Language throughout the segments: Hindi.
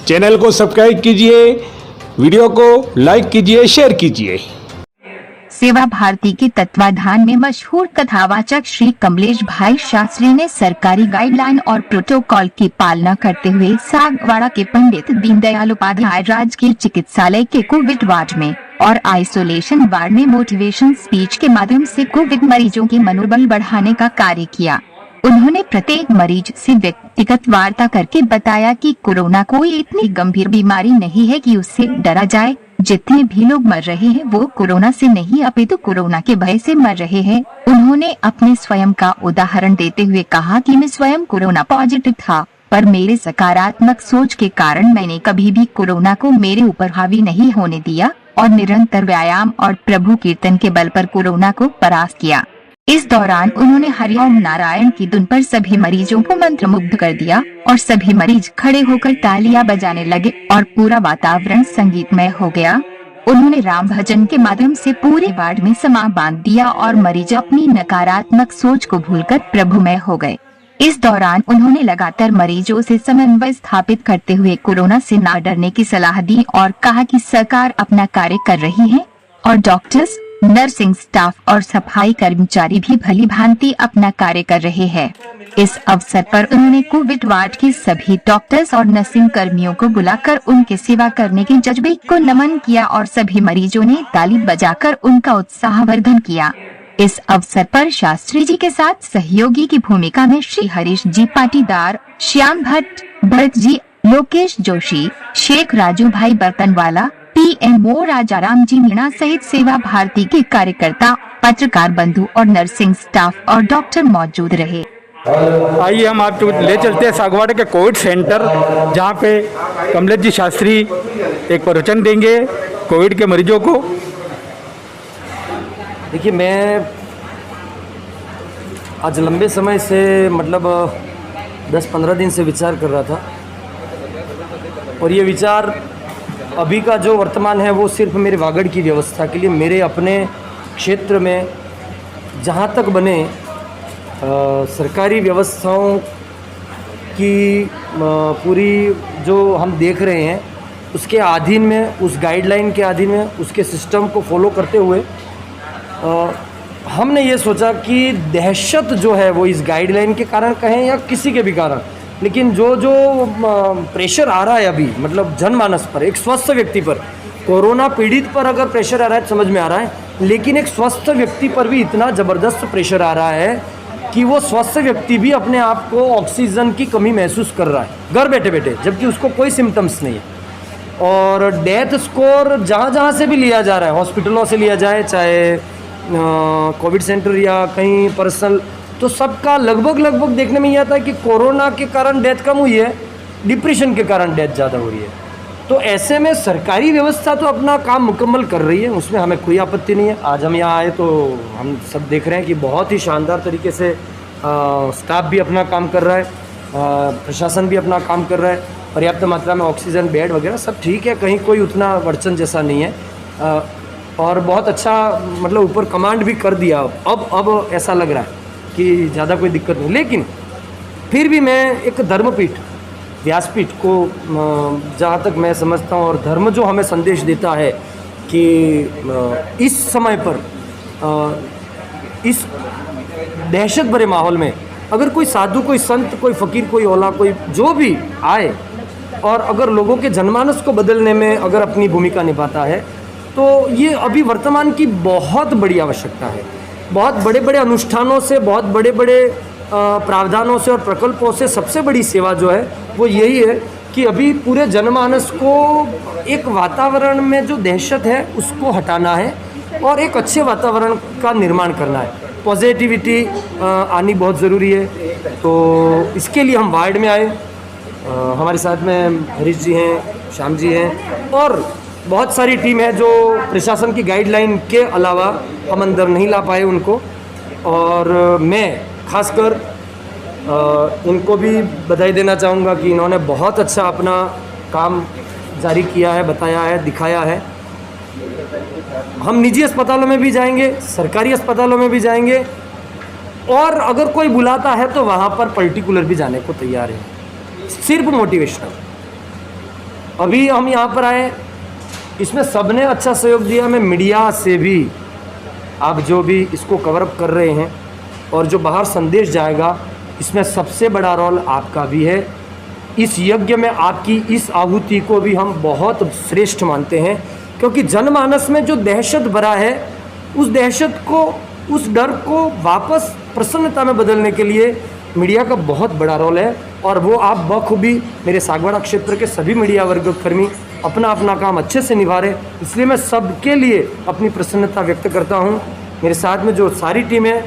चैनल को सब्सक्राइब कीजिए, वीडियो को लाइक कीजिए, शेयर कीजिए। सेवा भारती के तत्वाधान में मशहूर कथावाचक श्री कमलेश भाई शास्त्री ने सरकारी गाइडलाइन और प्रोटोकॉल की पालना करते हुए सागवाड़ा के पंडित दीनदयाल उपाध्याय राजकीय चिकित्सालय के कोविड वार्ड में और आइसोलेशन वार्ड में मोटिवेशन स्पीच के माध्यम से कोविड मरीजों के मनोबल बढ़ाने का कार्य किया। उन्होंने प्रत्येक मरीज से व्यक्तिगत वार्ता करके बताया कि कोरोना कोई इतनी गंभीर बीमारी नहीं है कि उससे डरा जाए। जितने भी लोग मर रहे हैं वो कोरोना से नहीं अपितु कोरोना के भय से मर रहे हैं। उन्होंने अपने स्वयं का उदाहरण देते हुए कहा कि मैं स्वयं कोरोना पॉजिटिव था, पर मेरे सकारात्मक सोच के कारण मैंने कभी भी कोरोना को मेरे ऊपर हावी नहीं होने दिया और निरंतर व्यायाम और प्रभु कीर्तन के बल पर कोरोना को परास्त किया। इस दौरान उन्होंने हरि ओम नारायण की धुन पर सभी मरीजों को मंत्रमुग्ध कर दिया और सभी मरीज खड़े होकर तालियां बजाने लगे और पूरा वातावरण संगीतमय हो गया। उन्होंने राम भजन के माध्यम से पूरे वार्ड में समा बांध दिया और मरीज अपनी नकारात्मक सोच को भूलकर प्रभुमय हो गए। इस दौरान उन्होंने लगातार मरीजों से समन्वय स्थापित करते हुए कोरोना से न डरने की सलाह दी और कहा कि सरकार अपना कार्य कर रही है और डॉक्टर्स, नर्सिंग स्टाफ और सफाई कर्मचारी भी भली भांति अपना कार्य कर रहे हैं। इस अवसर पर उन्होंने कोविड वार्ड के सभी डॉक्टर्स और नर्सिंग कर्मियों को बुलाकर उनके सेवा करने के जज्बे को नमन किया और सभी मरीजों ने ताली बजाकर उनका उत्साहवर्धन किया। इस अवसर पर शास्त्री जी के साथ सहयोगी की भूमिका में श्री हरीश जी पाटीदार, श्याम भट्ट जी, लोकेश जोशी, शेख राजू भाई बर्तनवाला, PMO राजाराम जी मीणा सहित सेवा भारती के कार्यकर्ता, पत्रकार बंधु और नर्सिंग स्टाफ और डॉक्टर मौजूद रहे। आइए हम आपको ले चलते हैं सागवाड़ा के कोविड सेंटर, जहां पे कमलेश जी शास्त्री एक प्रवचन देंगे कोविड के मरीजों को। देखिए, मैं आज लंबे समय से मतलब 10-15 दिन से विचार कर रहा था और ये विचार अभी का जो वर्तमान है वो सिर्फ मेरे वागड़ की व्यवस्था के लिए, मेरे अपने क्षेत्र में जहाँ तक बने सरकारी व्यवस्थाओं की पूरी जो हम देख रहे हैं उसके अधीन में, उस गाइडलाइन के अधीन में, उसके सिस्टम को फॉलो करते हुए हमने ये सोचा कि दहशत जो है वो इस गाइडलाइन के कारण कहें या किसी के भी कारण, लेकिन जो प्रेशर आ रहा है अभी मतलब जनमानस पर, एक स्वस्थ व्यक्ति पर, कोरोना पीड़ित पर अगर प्रेशर आ रहा है समझ में आ रहा है, लेकिन एक स्वस्थ व्यक्ति पर भी इतना ज़बरदस्त प्रेशर आ रहा है कि वो स्वस्थ व्यक्ति भी अपने आप को ऑक्सीजन की कमी महसूस कर रहा है घर बैठे बैठे, जबकि उसको कोई सिम्टम्स नहीं है। और डेथ स्कोर जहाँ से भी लिया जा रहा है, हॉस्पिटलों से लिया जाए, चाहे कोविड सेंटर या कहीं पर्सनल, तो सबका लगभग देखने में ये आता है कि कोरोना के कारण डेथ कम हुई है, डिप्रेशन के कारण डेथ ज़्यादा हो रही है। तो ऐसे में सरकारी व्यवस्था तो अपना काम मुकम्मल कर रही है, उसमें हमें कोई आपत्ति नहीं है। आज हम यहाँ आए तो हम सब देख रहे हैं कि बहुत ही शानदार तरीके से स्टाफ भी अपना काम कर रहा है, प्रशासन भी अपना काम कर रहा है, पर्याप्त मात्रा में ऑक्सीजन, बेड वगैरह सब ठीक है, कहीं कोई उतना अड़चन जैसा नहीं है और बहुत अच्छा मतलब ऊपर कमांड भी कर दिया। अब ऐसा लग रहा है कि ज़्यादा कोई दिक्कत नहीं, लेकिन फिर भी मैं एक धर्मपीठ, व्यासपीठ को जहाँ तक मैं समझता हूँ और धर्म जो हमें संदेश देता है कि इस समय पर इस दहशत भरे माहौल में अगर कोई साधु, कोई संत, कोई फ़कीर, कोई औला, कोई जो भी आए और अगर लोगों के जनमानस को बदलने में अगर अपनी भूमिका निभाता है तो ये अभी वर्तमान की बहुत बड़ी आवश्यकता है। बहुत बड़े बड़े अनुष्ठानों से, बहुत बड़े बड़े प्रावधानों से और प्रकल्पों से सबसे बड़ी सेवा जो है वो यही है कि अभी पूरे जनमानस को एक वातावरण में जो दहशत है उसको हटाना है और एक अच्छे वातावरण का निर्माण करना है। पॉजिटिविटी आनी बहुत ज़रूरी है, तो इसके लिए हम वार्ड में आए। हमारे साथ में हरीश जी हैं, श्याम जी हैं और बहुत सारी टीम है जो प्रशासन की गाइडलाइन के अलावा हम अंदर नहीं ला पाए उनको, और मैं खासकर इनको भी बधाई देना चाहूँगा कि इन्होंने बहुत अच्छा अपना काम जारी किया है, बताया है, दिखाया है। हम निजी अस्पतालों में भी जाएंगे, सरकारी अस्पतालों में भी जाएंगे और अगर कोई बुलाता है तो वहाँ पर पर्टिकुलर भी जाने को तैयार है, सिर्फ मोटिवेशनल। अभी हम यहाँ पर आए, इसमें सबने अच्छा सहयोग दिया। मैं मीडिया से भी, आप जो भी इसको कवर अप कर रहे हैं और जो बाहर संदेश जाएगा, इसमें सबसे बड़ा रोल आपका भी है। इस यज्ञ में आपकी इस आहुति को भी हम बहुत श्रेष्ठ मानते हैं, क्योंकि जनमानस में जो दहशत भरा है, उस दहशत को, उस डर को वापस प्रसन्नता में बदलने के लिए मीडिया का बहुत बड़ा रोल है। और वो आप बखूबी, मेरे सागवाड़ा क्षेत्र के सभी मीडिया वर्गकर्मी अपना अपना काम अच्छे से निभा रहे, इसलिए मैं सबके लिए अपनी प्रसन्नता व्यक्त करता हूँ। मेरे साथ में जो सारी टीम है,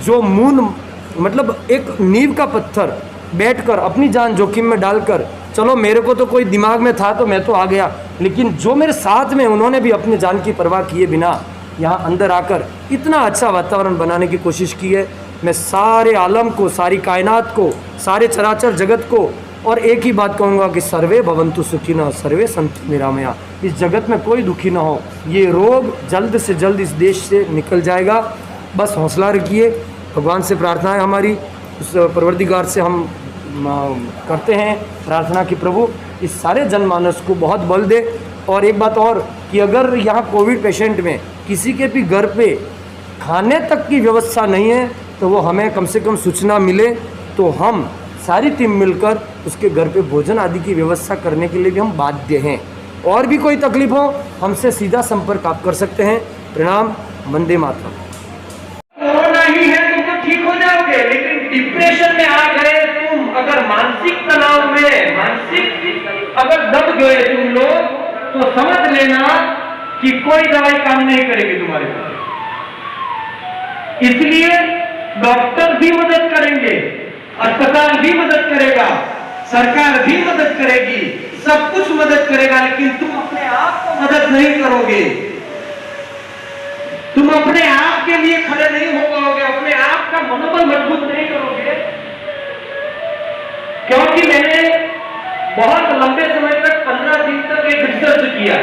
जो मतलब एक नींव का पत्थर बैठकर अपनी जान जोखिम में डालकर, चलो मेरे को तो कोई दिमाग में था तो मैं तो आ गया, लेकिन जो मेरे साथ में उन्होंने भी अपनी जान की परवाह किए बिना यहाँ अंदर आकर इतना अच्छा वातावरण बनाने की कोशिश की है। मैं सारे आलम को, सारी कायनात को, सारे चराचर जगत को और एक ही बात कहूँगा कि सर्वे भवन्तु सुखिनः सर्वे सन्तु निरामया। इस जगत में कोई दुखी ना हो, ये रोग जल्द से जल्द इस देश से निकल जाएगा। बस हौसला रखिए, भगवान से प्रार्थना है हमारी, उस परवरदिगार से हम करते हैं प्रार्थना कि प्रभु इस सारे जनमानस को बहुत बल दे। और एक बात और कि अगर यहाँ कोविड पेशेंट में किसी के भी घर पे खाने तक की व्यवस्था नहीं है, तो वो हमें कम से कम सूचना मिले, तो हम सारी टीम मिलकर उसके घर पे भोजन आदि की व्यवस्था करने के लिए भी हम बाध्य हैं। और भी कोई तकलीफ हो, हमसे सीधा संपर्क आप कर सकते हैं। प्रणाम, वंदे मातरम। कोरोना ही है, तुम तो ठीक हो जाओगे, लेकिन डिप्रेशन में आ गए तुम, अगर मानसिक तनाव में, मानसिक अगर दब गए तुम लोग, तो समझ लेना कि कोई दवाई काम नहीं करेगी तुम्हारे पास। इसलिए डॉक्टर भी मदद करेंगे, अस्पताल भी मदद करेगा, सरकार भी मदद करेगी, सब कुछ मदद करेगा, लेकिन तुम अपने आप को मदद नहीं करोगे, तुम अपने आप के लिए खड़े नहीं हो पाओगे, अपने आप का मनोबल मजबूत नहीं करोगे। क्योंकि मैंने बहुत लंबे समय तक 15 दिन तक एक रिसर्च किया,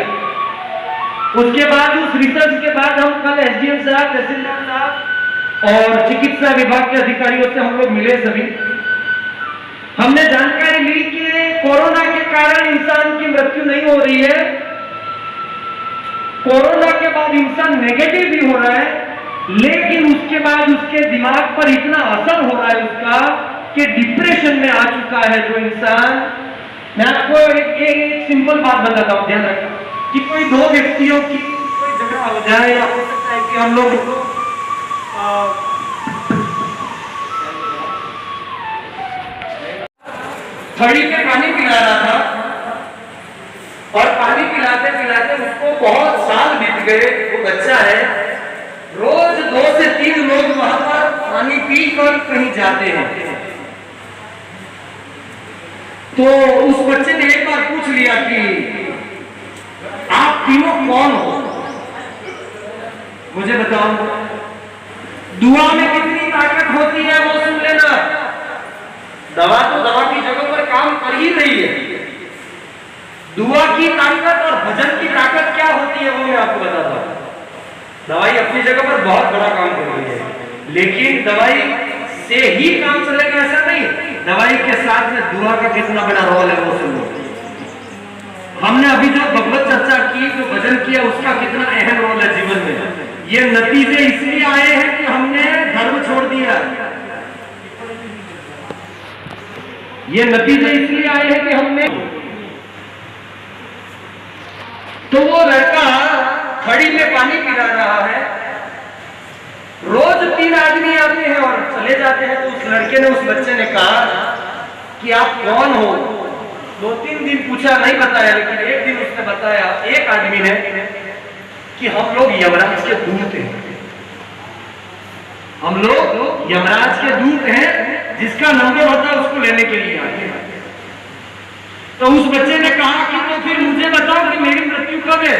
उसके बाद उस रिसर्च के बाद हम कल एसडीएम साहब, तहसीलदार साहब और चिकित्सा विभाग के अधिकारियों से हम लोग मिले। सभी हमने जानकारी ली कि कोरोना के कारण इंसान की मृत्यु नहीं हो रही है, कोरोना के बाद इंसान नेगेटिव भी हो रहा है, लेकिन उसके बाद उसके दिमाग पर इतना असर हो रहा है उसका कि डिप्रेशन में आ चुका है जो इंसान। मैं आपको एक सिंपल बात बताता हूं, ध्यान रखना कि कोई दो व्यक्तियों की कोई झगड़ा हो जाए, या हो सकता है कि हम लोग थड़ी पे पानी पिला रहा था, और पानी पिलाते पिलाते उसको बहुत साल बीत गए, वो बच्चा है, रोज 2 से 3 लोग वहां पर पानी पीकर कहीं जाते हैं। तो उस बच्चे ने एक बार पूछ लिया कि आप तीनों कौन हो, मुझे बताओ। दुआ में कितनी ताकत होती है वो सुन लेना। दवा तो दवा की जगह पर काम कर ही रही है, दुआ की ताकत और भजन की ताकत क्या होती है वो मैं आपको बताता हूं। दवाई अपनी जगह पर बहुत बड़ा काम कर रही है, लेकिन दवाई से ही काम चलेगा ऐसा नहीं, दवाई के साथ में दुआ का कितना बड़ा रोल है वो सुनो। हमने अभी जो भगवत चर्चा की, जो भजन किया, उसका कितना अहम रोल है जीवन में। ये नतीजे इसलिए आए हैं कि हमने धर्म छोड़ दिया, ये नतीजे इसलिए आए हैं कि हमने। तो वो लड़का खड़ी में पानी पिला रहा है, रोज 3 आदमी आते हैं और चले जाते हैं। तो उस लड़के ने, उस बच्चे ने कहा कि आप कौन हो। 2-3 दिन पूछा, नहीं बताया, लेकिन एक दिन उसने बताया, एक आदमी ने, कि हम लोग यमराज के दूत हैं, हम लोग यमराज के दूत हैं, जिसका नंबर होता है उसको लेने के लिए आते हैं। तो उस बच्चे ने कहा कि तो फिर मुझे बताओ कि मेरी मृत्यु कब है।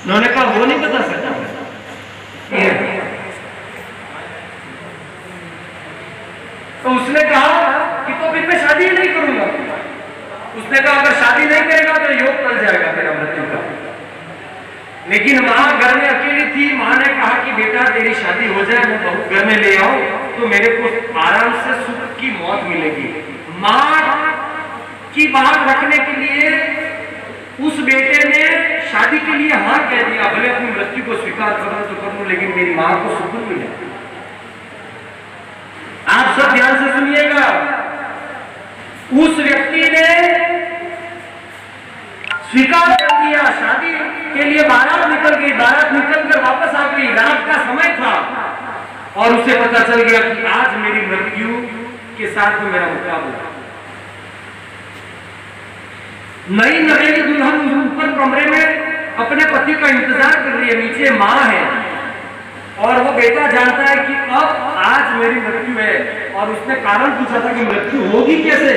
उन्होंने कहा वो नहीं बता सकता। तो उसने कहा कि तो फिर मैं शादी नहीं करूंगा। उसने कहा अगर शादी नहीं करेगा तो योग कर जाएगा तेरा मृत्यु का। लेकिन माँ घर में अकेली थी, माँ ने कहा कि बेटा तेरी शादी हो जाए, मैं बहू घर में ले आऊं तो मेरे को आराम से सुख की मौत मिलेगी। माँ की बात रखने के लिए उस बेटे ने शादी के लिए हाँ कह दिया, भले अपनी मृत्यु को स्वीकार करो तो कर लो, लेकिन मेरी मां को सुकून मिले। आप सब ध्यान से सुनिएगा, उस व्यक्ति ने स्वीकार कर दिया, शादी के लिए बारात निकल गई, बारात निकलकर वापस आ गई, रात का समय था और उसे पता चल गया कि आज मेरी मृत्यु के साथ में मेरा मुकाबला। नई नवेली दुल्हन ऊपर कमरे में अपने पति का इंतजार कर रही है, नीचे मां है और वो बेटा जानता है कि अब आज मेरी मृत्यु है। और उसने कारण पूछा था कि मृत्यु होगी कैसे,